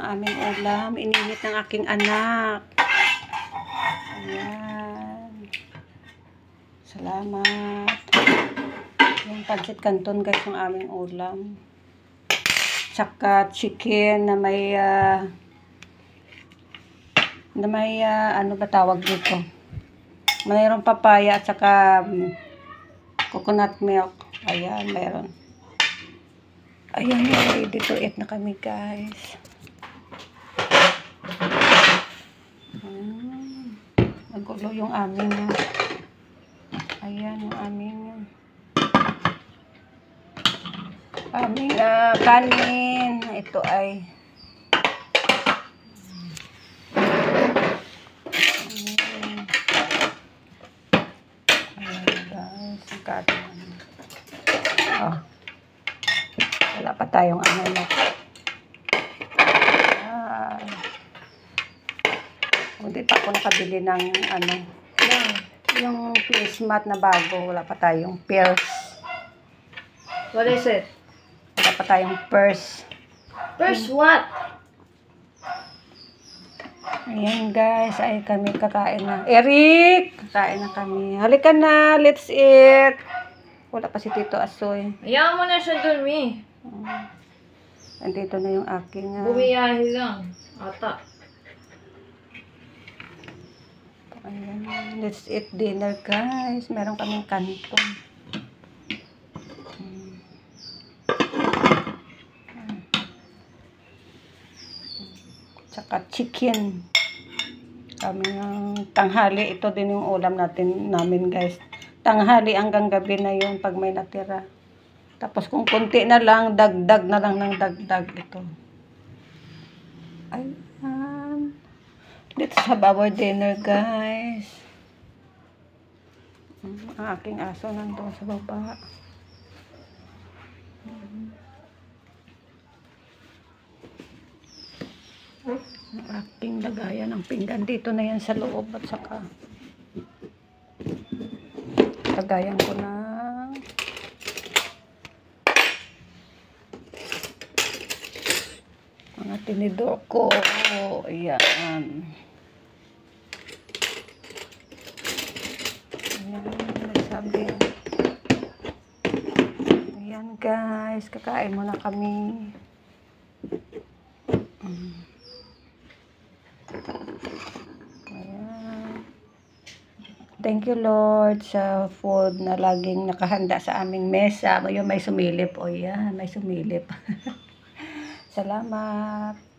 aming ulam. Ininit ng aking anak. Ayan. Salamat. Yung pancit canton guys yung aming ulam. Tsaka chicken na may ano ba tawag dito? Mayroong papaya at saka coconut milk. Ayan, mayroon. Ayan, ready to eat na kami guys. Nagulo yung aming ayan yung aming kanin. Ito ay ayan guys, kanin. Oh, wala pa tayong ano na. Hindi pa ako nakabili ng ano, yung placemat na bago. Wala pa tayong purse. What is it? Wala pa tayong purse. First what? Ayan guys, ay kami kakain na. Eric! Kakain na kami. Halika na, let's eat. Wala pa si Tito Asoy. Ayaw mo na siya dun, Mi. Andito na yung aking Bumiyahe lang. Ata. ayan, let's eat dinner guys. Meron kaming kanton. Tsaka chicken. Kami ng tanghali. Ito din yung ulam namin guys. Tanghali hanggang gabi na yun pag may natira. Tapos kung kunti na lang, dagdag na lang ng dagdag ito. Ayan. Let's have our dinner guys. Ang aking aso nandun sa baba. Ang aking lagayan ng pinggan dito na yan sa loob at saka lagayan ko na mga tinidor ko. Ayan. Sabi. Ayan guys, kakain muna kami. Ayan. Thank you Lord sa food na laging nakahanda sa aming mesa. May sumilip. O yan, may sumilip. Salamat.